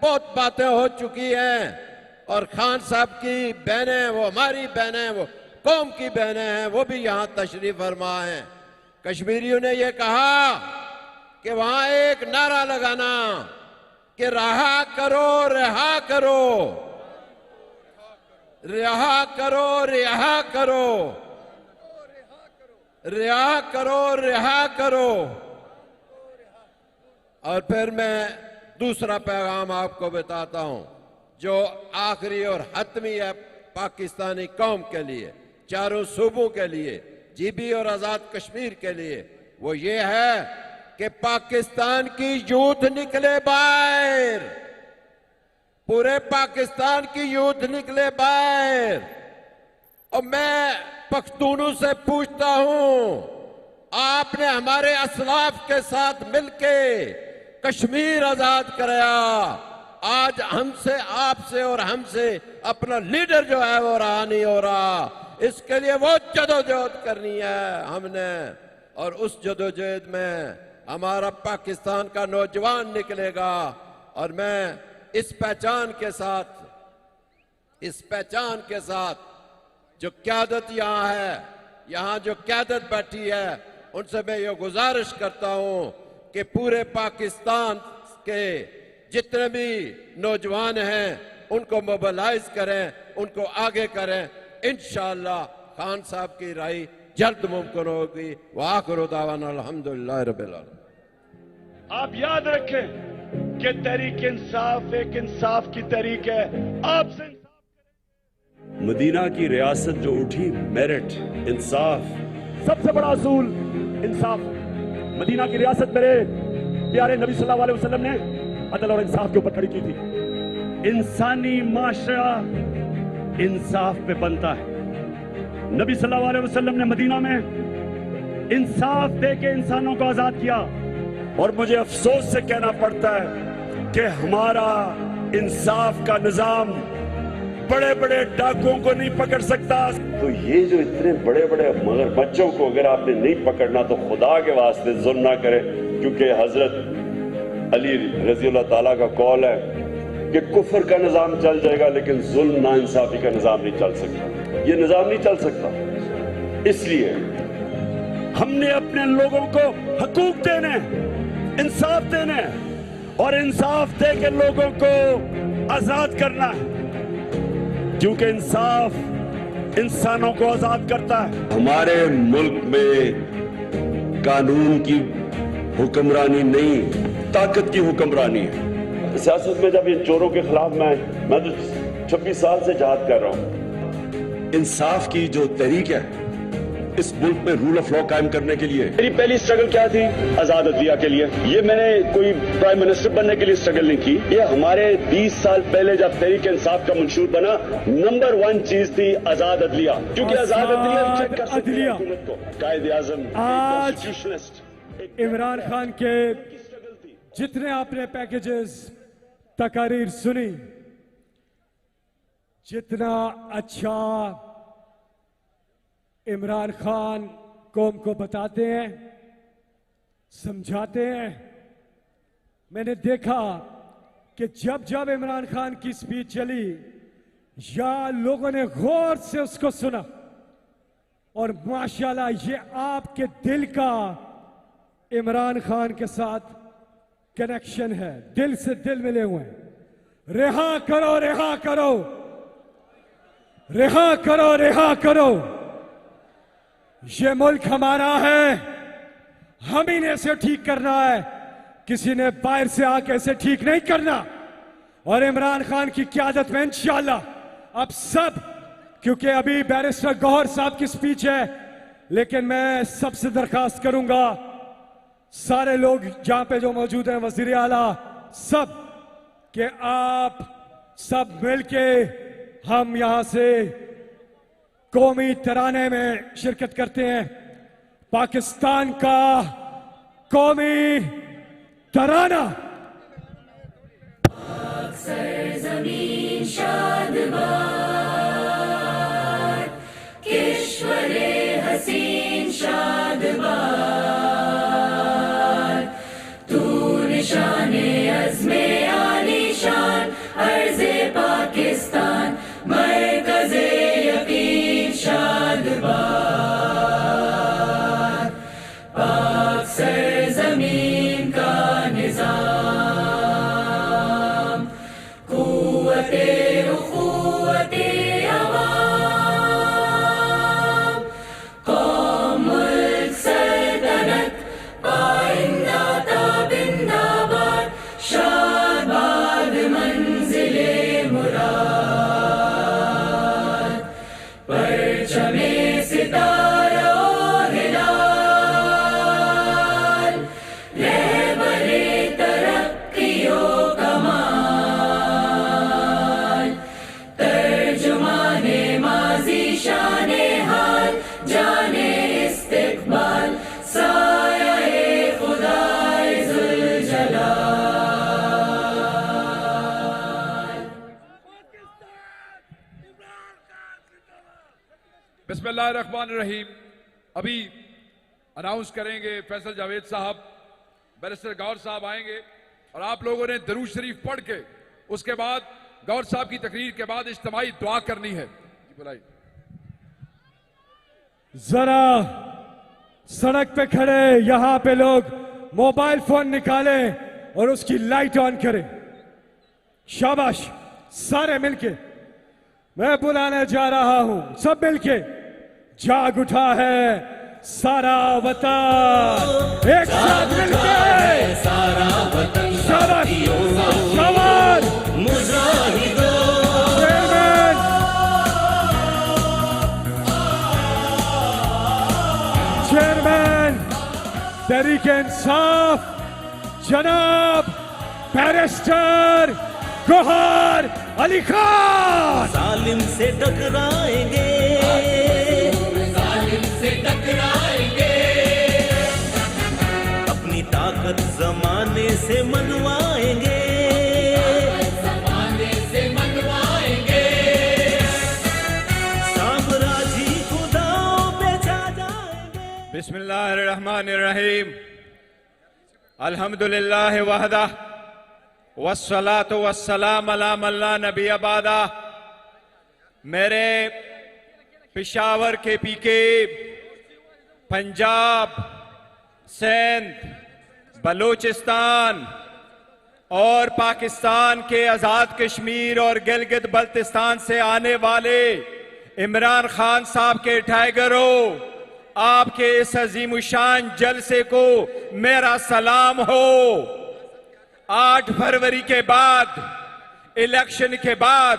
बहुत बातें हो चुकी हैं और खान साहब की बहनें, वो हमारी बहनें, वो कौम की बहनें हैं, वो भी यहां तशरीफ फरमा हैं। कश्मीरियों ने ये कहा कि वहां एक नारा लगाना कि रहा करो, रिहा करो, रिहा करो, रिहा करो, रिहा करो, रिहा करो। और फिर मैं दूसरा पैगाम आपको बताता हूं जो आखिरी और हतमी है पाकिस्तानी कौम के लिए, चारों सूबों के लिए, जीबी और आजाद कश्मीर के लिए। वो ये है कि पाकिस्तान की यूथ निकले बाहर, पूरे पाकिस्तान की यूथ निकले बाहर। और मैं पख्तूनों से पूछता हूं, आपने हमारे असलाफ के साथ मिलके कश्मीर आजाद कराया, आज हमसे, आपसे और हमसे अपना लीडर जो है वो रहा नहीं हो रहा। इसके लिए वो जदोजहद करनी है हमने और उस जदोजहद में हमारा पाकिस्तान का नौजवान निकलेगा। और मैं इस पहचान के साथ जो क़यादत यहाँ है, यहाँ जो क़यादत बैठी है, उनसे मैं ये गुजारिश करता हूँ कि पूरे पाकिस्तान के जितने भी नौजवान हैं उनको मोबिलाइज करें, उनको आगे करें। इंशाअल्लाह खान साहब की राय जल्द मुमकिन होगी। वाखिर दावाना अल्हम्दुलिल्लाह रब्बिल आलमीन। आप याद रखें कि तहरीक इंसाफ एक इंसाफ की तहरीक है। आपसे मदीना की रियासत जो उठी, मेरिट, इंसाफ, सबसे बड़ा असूल इंसाफ। मदीना की रियासत मेरे प्यारे नबी सल्लल्लाहु अलैहि वसल्लम ने अदल और इंसाफ के ऊपर खड़ी की थी। इंसानी माशरा इंसाफ पे बनता है। नबी सल्लल्लाहु अलैहि वसल्लम ने मदीना में इंसाफ दे के इंसानों को आजाद किया। और मुझे अफसोस से कहना पड़ता है कि हमारा इंसाफ का निजाम बड़े बड़े डाकुओं को नहीं पकड़ सकता। तो ये जो इतने बड़े बड़े मगर बच्चों को अगर आपने नहीं पकड़ना तो खुदा के वास्ते जुल्म ना करें, क्योंकि हजरत अली रजी अल्लाह ताला का कौल है कि कुफर का निजाम चल जाएगा लेकिन जुल्म नाइंसाफी का निजाम नहीं चल सकता। ये निजाम नहीं चल सकता। इसलिए हमने अपने लोगों को हकूक देने, इंसाफ देने और इंसाफ दे के लोगों को आजाद करना है, क्योंकि इंसाफ इंसानों को आजाद करता है। हमारे मुल्क में कानून की हुक्मरानी नहीं, ताकत की हुक्मरानी है। सियासत में जब इन चोरों के खिलाफ मैं तो 26 साल से जहाद कर रहा हूं। इंसाफ की जो तहरीक है इस मुल्क में रूल ऑफ लॉ कायम करने के लिए, मेरी पहली स्ट्रगल क्या थी? आजाद अदलिया के लिए। ये मैंने कोई प्राइम मिनिस्टर बनने के लिए स्ट्रगल नहीं की। ये हमारे 20 साल पहले जब तहरीक इंसाफ का मंशूर बना, नंबर 1 चीज थी आजाद अदलिया, क्योंकि आजाद अदलिया चेक कर सकती है हुकूमत को। कायदे आजम, कॉन्स्टिट्यूशनिस्ट, इमरान खान के जितने आपने पैकेजेस, तकारीर सुनी, जितना अच्छा इमरान खान कौम को बताते हैं, समझाते हैं। मैंने देखा कि जब जब इमरान खान की स्पीच चली या लोगों ने गौर से उसको सुना, और माशाल्लाह ये आपके दिल का इमरान खान के साथ कनेक्शन है, दिल से दिल मिले हुए हैं। रिहा करो, रिहा करो, रिहा करो, रिहा करो। ये मुल्क हमारा है, हम ही ने इसे ठीक करना है, किसी ने बाहर से आके इसे ठीक नहीं करना। और इमरान खान की क़यादत में इंशाअल्लाह अब सब, क्योंकि अभी बैरिस्टर गौहर साहब की स्पीच है, लेकिन मैं सबसे दरखास्त करूंगा सारे लोग जहां पे जो मौजूद हैं, वजीर आला सब, कि आप सब मिलके हम यहां से कौमी तराने में शिरकत करते हैं। पाकिस्तान का कौमी तराना। सरजमीन शादबाद, किश्वरे हसीन शादबाद, तू निशाने अज़्मे आलीशान, अर्ज़े पाकिस्तान, मरकज़े यकीन शादबाद, पाक सरजमीन का निज़ाम, कुव्वते उख़ुव्वते अवाम, कौम मुल्क सल्तनत पाइंदा ताबिंदाबाद, शाबाद मंजिले मुराद, परचमे सितारा हिलाल, रहबरे तरक्कियो कमाल, तर्जुमाने माज़ी शाने हाल, जाने इस्तिक़बाल, साया-ए खुदाए ज़ुल्जलाल। बिस्मिल्लाहिर्रहमानिर्रहीम। अभी अनाउंस करेंगे फैसल जावेद साहब, बैरिस्टर गौहर साहब आएंगे और आप लोगों ने दरूद शरीफ पढ़ के उसके बाद गौहर साहब की तकरीर के बाद इज्तिमाई दुआ करनी है। जी बुलाइए। जरा सड़क पे खड़े यहां पे लोग मोबाइल फोन निकालें और उसकी लाइट ऑन करें। शाबाश, सारे मिलके मैं बुलाने जा रहा हूं, सब मिलके। जाग उठा है सारा वतन, एक साथ मिलके सारा वतन शाबाश, शाबाश। चेयरमैन, चेयरमैन तहरीक इंसाफ जनाब बैरिस्टर गौहर अली खान। जालिम से टकराएंगे, जालिम से टकराएंगे, अपनी ताकत जमाने से मनवाएंगे, जमाने से मनवाएंगे, साम्राज्य खुदाओं पे छा जाएंगे। बिस्मिल्लाहिर्रहमानिर्रहीम। अल्हम्दुलिल्लाह वहदा वस्सलातु वस्सलाम अला मन ला नबी अबादा। मेरे पेशावर के पीके, पंजाब, सिंध, बलूचिस्तान और पाकिस्तान के आज़ाद कश्मीर और गिलगित बल्तिस्तान से आने वाले इमरान खान साहब के टाइगरों, आपके इस अजीमुशान जलसे को मेरा सलाम हो। 8 फरवरी के बाद, इलेक्शन के बाद,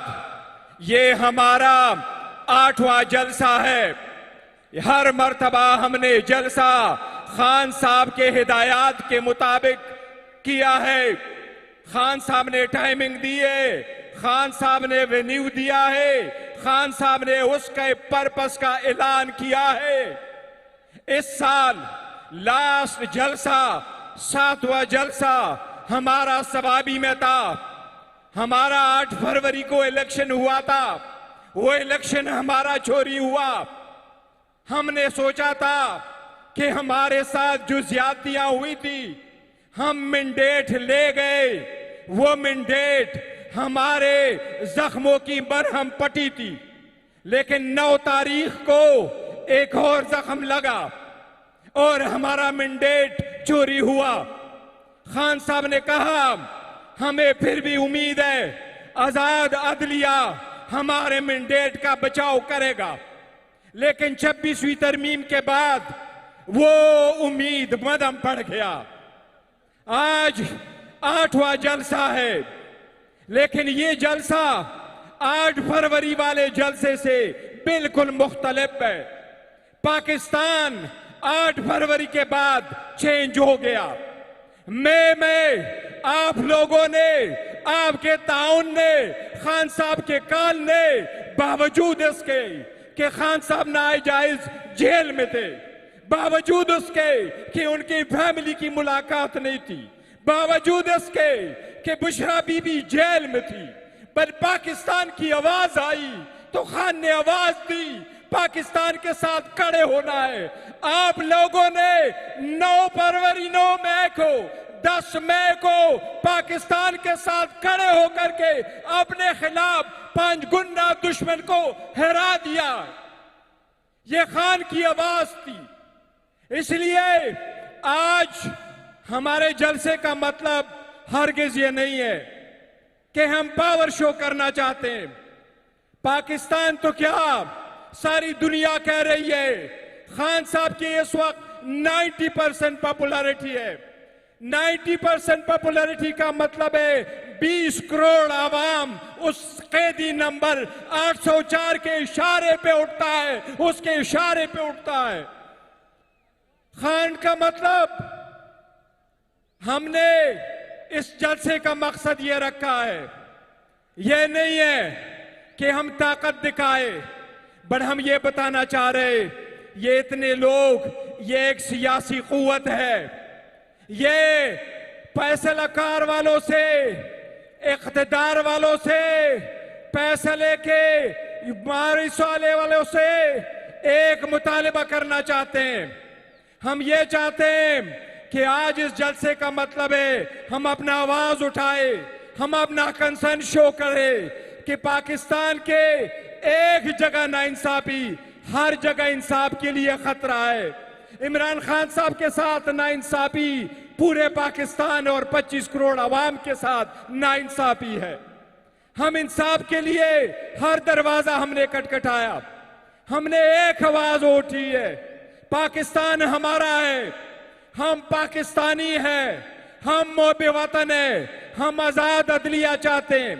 ये हमारा 8वां जलसा है। हर मर्तबा हमने जलसा खान साहब के हिदायत के मुताबिक किया है। खान साहब ने टाइमिंग दी है, खान साहब ने वेन्यू दिया है, खान साहब ने उसके पर्पस का ऐलान किया है। इस साल लास्ट जलसा, 7वां जलसा हमारा सवाबी में था। हमारा 8 फरवरी को इलेक्शन हुआ था, वो इलेक्शन हमारा चोरी हुआ। हमने सोचा था कि हमारे साथ जो ज्यादतियां हुई थी, हम मैंडेट ले गए, वो मैंडेट हमारे जख्मों की मरहम पट्टी थी। लेकिन 9 तारीख को एक और जख्म लगा और हमारा मैंडेट चोरी हुआ। खान साहब ने कहा हमें फिर भी उम्मीद है आजाद अदलिया हमारे मैंडेट का बचाव करेगा, लेकिन 26वीं तरमीम के बाद वो उम्मीद मदम पड़ गया। आज 8वां जलसा है, लेकिन ये जलसा 8 फरवरी वाले जलसे से बिल्कुल मुख्तलिफ है। पाकिस्तान 8 फरवरी के बाद चेंज हो गया। मई में आप लोगों ने, आपके ताउन ने, खान साहब के काल ने, बावजूद इसके कि खान साहब नाजायज जेल में थे, बावजूद उसके कि उनकी फैमिली की मुलाकात नहीं थी, बावजूद इसके कि बुशरा बीबी जेल में थी, पर पाकिस्तान की आवाज आई तो खान ने आवाज दी पाकिस्तान के साथ खड़े होना है। आप लोगों ने 9 फरवरी 9 मई को 10 मई को पाकिस्तान के साथ खड़े होकर के अपने खिलाफ 5 गुना दुश्मन को हरा दिया। ये खान की आवाज थी। इसलिए आज हमारे जलसे का मतलब हरगिज ये नहीं है कि हम पावर शो करना चाहते हैं। पाकिस्तान तो क्या सारी दुनिया कह रही है खान साहब की इस वक्त 90% पॉपुलैरिटी है। 90% पॉपुलैरिटी का मतलब है 20 करोड़ आवाम उस कैदी नंबर 804 के इशारे पे उठता है, उसके इशारे पे उठता है। खान का मतलब हमने इस जलसे का मकसद ये रखा है, यह नहीं है कि हम ताकत दिखाए, बट हम ये बताना चाह रहे ये इतने लोग, ये एक सियासी कुव्वत है। ये फैसलाकार वालों से, इख्तिदार वालों से, पैसे लेके बारिश वाले वालों से एक मुतालिबा करना चाहते हैं। हम ये चाहते हैं कि आज इस जलसे का मतलब है हम अपना आवाज उठाए, हम अपना कंसर्न शो करें कि पाकिस्तान के एक जगह नाइंसाफी, हर जगह इंसाफ के लिए खतरा है। इमरान खान साहब के साथ नाइंसाफी पूरे पाकिस्तान और 25 करोड़ आवाम के साथ नाइंसाफी है। हम इंसाफ के लिए हर दरवाजा हमने खटखटाया, हमने एक आवाज उठी है, पाकिस्तान हमारा है, हम पाकिस्तानी हैं, हम मोबे वतन है, हम आजाद अदलिया चाहते हैं।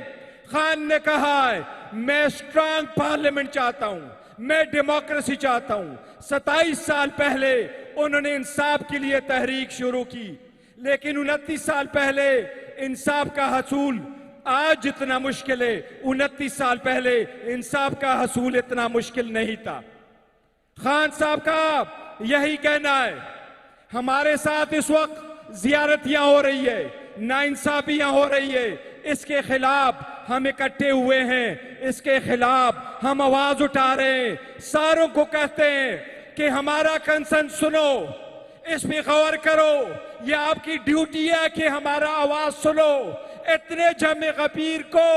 खान ने कहा है मैं स्ट्रांग पार्लियामेंट चाहता हूं, मैं डेमोक्रेसी चाहता हूं। 27 साल पहले उन्होंने इंसाफ के लिए तहरीक शुरू की, लेकिन 29 साल पहले इंसाफ का हसूल आज जितना मुश्किल है, 29 साल पहले इंसाफ का हसूल इतना मुश्किल नहीं था। खान साहब का यही कहना है। हमारे साथ इस वक्त जियारतियां हो रही है, नाइंसाफियां हो रही है, इसके खिलाफ हम इकट्ठे हुए हैं, इसके खिलाफ हम आवाज उठा रहे हैं। सारों को कहते हैं कि हमारा कंसर्न सुनो, इस पे गौर करो, यह आपकी ड्यूटी है कि हमारा आवाज सुनो। इतने जमे गफीर को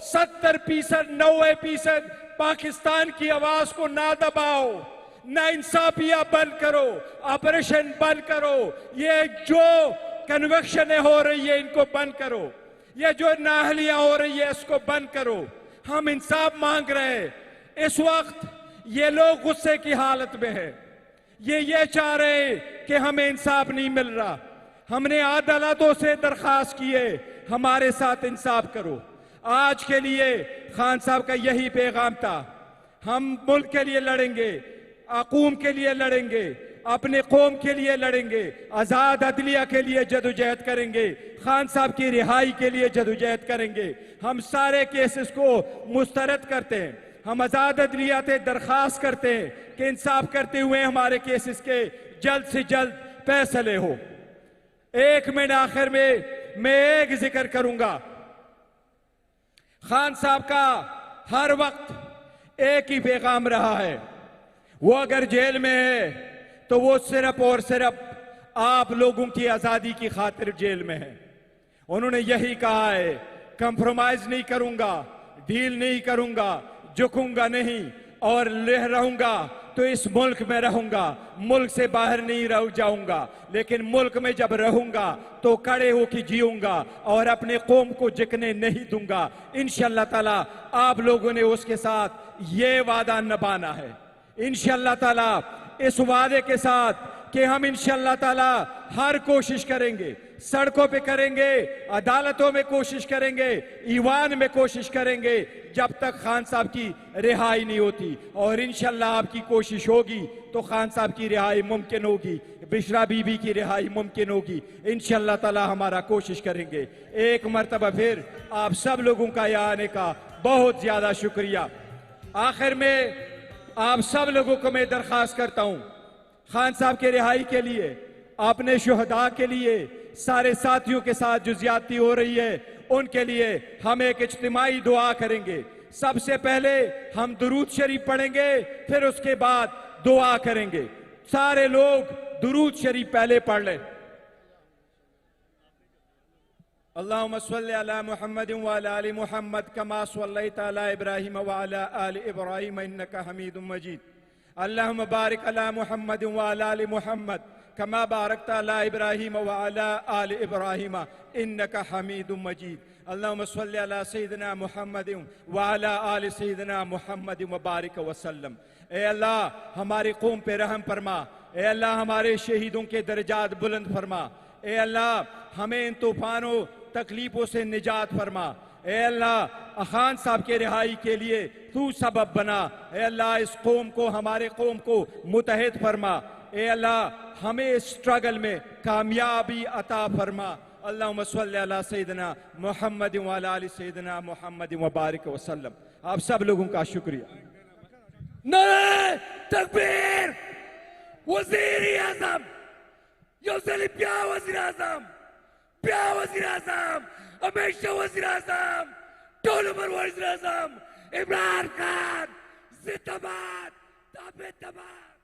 70%, 90% पाकिस्तान की आवाज को ना दबाओ, नाइंसाफियां बंद करो, ऑपरेशन बंद करो, ये जो कन्वेक्शन हो रही है इनको बंद करो, ये जो नाहलियां हो रही है इसको बंद करो। हम इंसाफ मांग रहे हैं। इस वक्त ये लोग गुस्से की हालत में है, ये चाह रहे हैं कि हमें इंसाफ नहीं मिल रहा। हमने अदालतों से दरखास्त की है हमारे साथ इंसाफ करो। आज के लिए खान साहब का यही पैगाम था। हम मुल्क के लिए लड़ेंगे, अकूम के लिए लड़ेंगे, अपने कौम के लिए लड़ेंगे, आजाद अदलिया के लिए जदोजहद करेंगे, खान साहब की रिहाई के लिए जदोजहद करेंगे। हम सारे केसेस को मुस्तरद करते हैं, हम आजाद अदलिया से दरखास्त करते हैं कि इंसाफ करते हुए हमारे केसेस के जल्द से जल्द फैसले हो। एक मिनट आखिर में मैं एक जिक्र करूंगा। खान साहब का हर वक्त एक ही पैगाम रहा है, वो अगर जेल में है तो वो सिर्फ और सिर्फ आप लोगों की आजादी की खातिर जेल में है। उन्होंने यही कहा है, कंप्रोमाइज नहीं करूंगा, डील नहीं करूंगा, झुकूंगा नहीं, और रहूंगा तो इस मुल्क में रहूंगा, मुल्क से बाहर नहीं रह जाऊंगा। लेकिन मुल्क में जब रहूंगा तो कड़े होकर जीऊंगा और अपने कौम को जिकने नहीं दूंगा। इंशाअल्लाह ताला आप लोगों ने उसके साथ ये वादा निभाना है। इंशाअल्लाह ताला इस वादे के साथ कि हम इंशाअल्लाह ताला हर कोशिश करेंगे, सड़कों पे करेंगे, अदालतों में कोशिश करेंगे, ईवान में कोशिश करेंगे, जब तक खान साहब की रिहाई नहीं होती। और इंशाअल्लाह आपकी कोशिश होगी तो खान साहब की रिहाई मुमकिन होगी, बिशरा बीबी की रिहाई मुमकिन होगी। इंशाअल्लाह ताला हमारा कोशिश करेंगे। एक मर्तबा फिर आप सब लोगों का यहाँ आने का बहुत ज्यादा शुक्रिया। आखिर में आप सब लोगों को मैं दरख्वास्त करता हूँ, खान साहब के रिहाई के लिए, अपने शुहदा के लिए, सारे साथियों के साथ जो ज्यादती हो रही है उनके लिए हम एक इज्तिमाई दुआ करेंगे। सबसे पहले हम दुरूद शरीफ पढ़ेंगे, फिर उसके बाद दुआ करेंगे। सारे लोग दुरूद शरीफ पहले पढ़ लें। अल्लाहुम्मा सल्लि अला मुहम्मद व अला आलि मुहम्मद कमा सल्लैता अला इब्राहीम व अला आलि इब्राहीम इन्नका हमीदुम मजीद। अल्लाहुम्मा बारिक अला मुहम्मद व अला आलि मुहम्मद कमा बारकता अला इब्राहीम व अला आलि इब्राहीम इन्नका हमीदुम मजीद। अल्लाहुम्मा सल्लि अला सय्यिदिना मुहम्मद व अला आलि सय्यिदिना मुहम्मद व बारिक वसल्लम। ए अल्लाह हमारी कौम पे रहम फरमा। ए अल्लाह हमारे शहीदों के दर्जात बुलंद फरमा। ए अल्लाह हमें इन तूफानों तकलीफों से निजात फरमा। ए अल्लाह खान साहब के रिहाई के लिए तू सबब बना। ए अल्लाह इस कौम को, हमारे कौम को मुतहद फरमा। ए अल्लाह हमें इस स्ट्रगल में कामयाबी अता फरमा। अल्लाहुम्मा सल्लि अला सय्यिदिना मुहम्मद व अला आलि सय्यिदिना मुहम्मद व बारिक वसल्लम। आप सब लोगों का शुक्रिया। नारे तकबीर। वज़ीर आज़म यूसुफ प्या वज़ीर आज़म, प्या वज़ीर आज़म, हमेशा वज़ीर आज़म, 2 नंबर वज़ीर आज़म इमरान खान जिंदाबाद, ताबेदार।